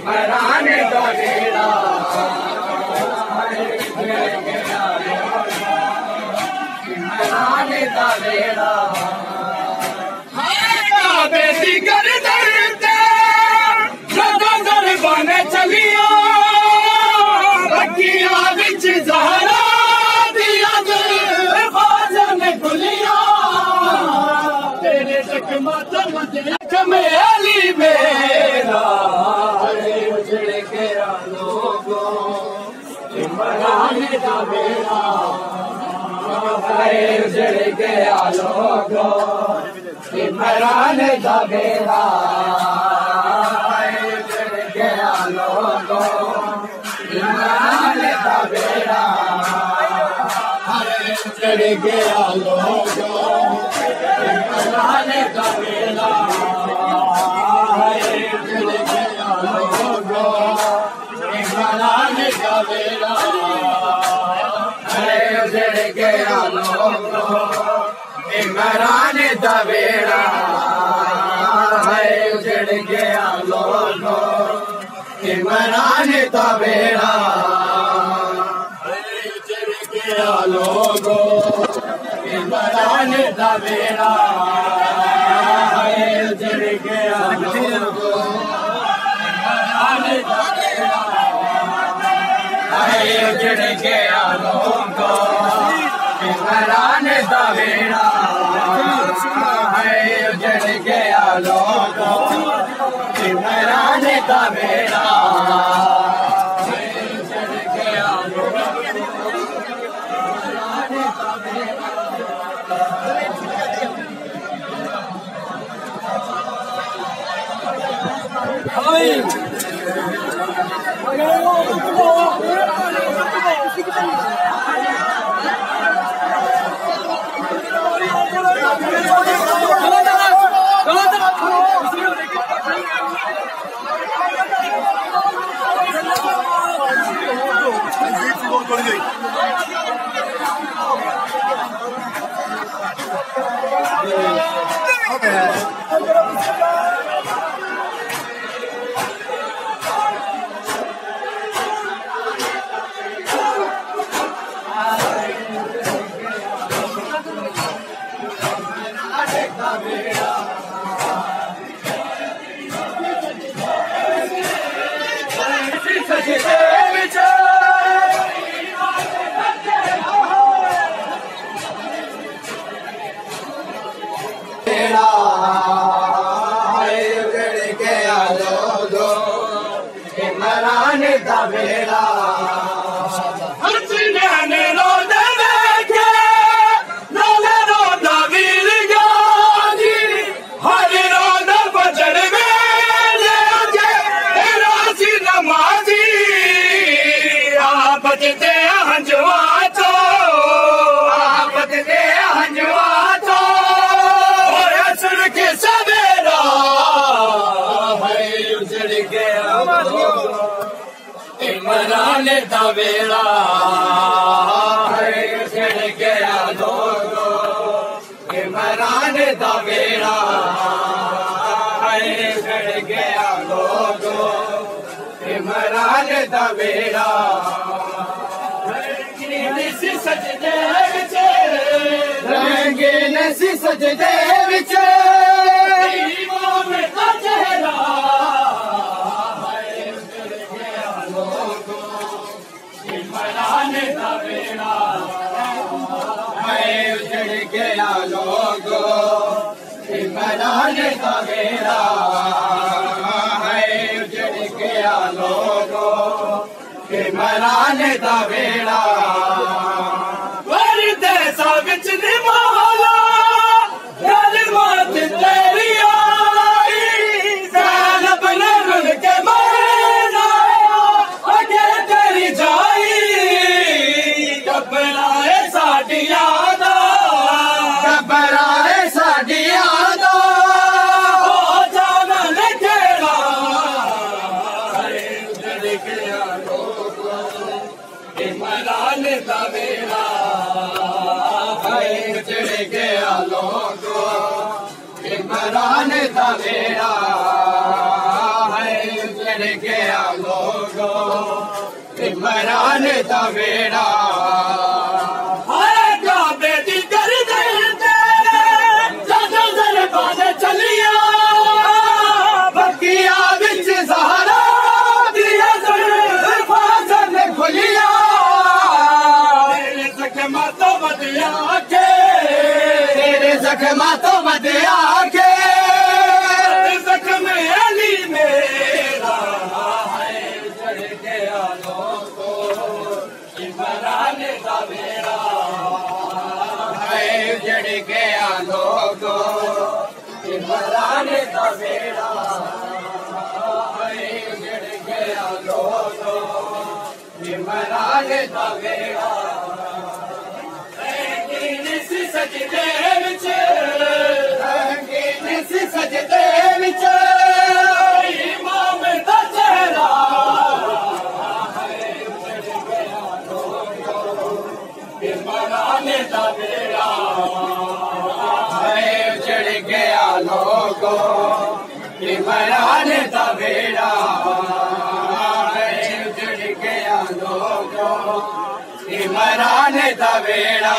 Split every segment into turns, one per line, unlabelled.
मराने का बेड़ा मराने का बेड़ा बेटी कर दरते दर बने चलिया बक्किया बिच जहरा दिया बाजन खुलिया तेरे चकमा चमेली मेरा उजड़ गया लोगों मराने का बेड़ा उजड़ गया लोगों मराने का बेड़ा उजड़ गया लोगों मराने का बेड़ा उजड़ गया लोगों मराने का बेड़ा उजड़ गया लोगों मराने का बेड़ा उजड़ गया लोगों मराने का बेड़ा उजड़ गया लोगों मराने का बेड़ा उजड़ गया लोगों मराने का बेड़ा उजड़ गया लोगों मराने का बेड़ा उजड़ गया लोगों मराने का बेड़ा उजड़ गया लोगों मराने का बेड़ा उजड़ गया मराने का बेड़ा हंसने रोदा देखे रोदा रोदा वीर गाजी हर रोदा बजड़ में लेके राशि नमाजी आपत दे हंजवा तो आपत दे हंजवा तो असुर के सवेरा उजड़ गया मराने का बेड़ा उजड़ गया लोगों मराने का बेड़ा उजड़ गया लोगों मराने का बेड़ा रंगीन सी सजदे विच मराने का बेड़ा उजड़ गया लोगों मराने का बेड़ा उजड़ गया लोगों मराने का बेड़ा देसा बिच निभाला गल बात तेरी आई ज़ैनब ने रुल के मरना अगे तेरी जाई घबराए साडी यादा घबराए साडी यादा हो जाना लिखेड़ा उजड़ गया लोगों मराने का इमरान दा बेड़ा है उजड़ गया लोगो इमरान दा बेड़ा है काबे दी गर्दन ते जदों दरबार चलिया बकिया विच ज़हरा दिया जुल्फां खुलिया तेरे ज़ख्मां तो वधिया के तेरे ज़ख्मां तो वधिया के ज़ख्म अली मेरा है उजड़ गया लोगो इमरान दा बेड़ा है उजड़ गया लोगो इमरान दा बेड़ा है उजड़ गया लोगो इमरान दा बेड़ा सजदे विच रंगीन सी सजदे विच इमाम दा चेहरा है उजड़ गया लोगो इमरान दा बेड़ा है उजड़ गया लोगो इमरान दा बेड़ा है उजड़ गया लोगो इमरान दा बेड़ा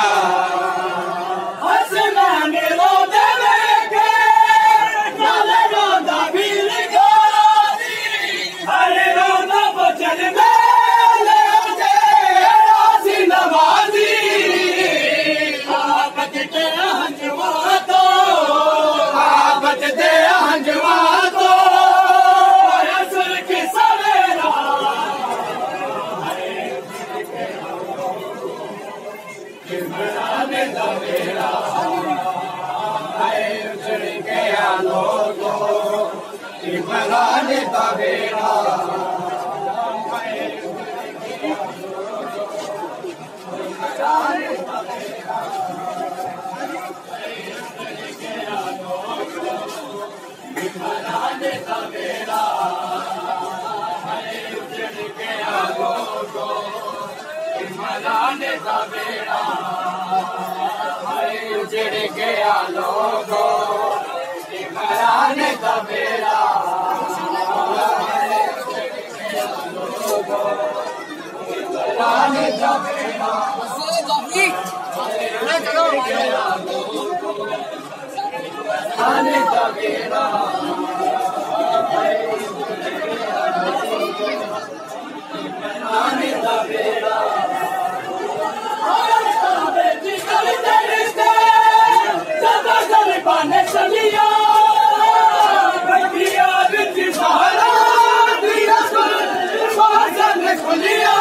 इमरान दा बेड़ा है उजड़ गया लोगो इमरान दा बेड़ा इमरान दा बेड़ा है उजड़ गया लोगो इमरान दा बेड़ा है उजड़ गया लोगो इमरान दा बेड़ा इमरान दा बेड़ा इमरान दा बेड़ा इमरान दा बेड़ा चलिया बकिया विच ज़हरा दिया जुल्फां खुलिया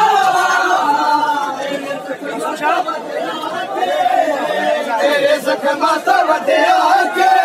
तेरे ज़ख्मां तो वधिया के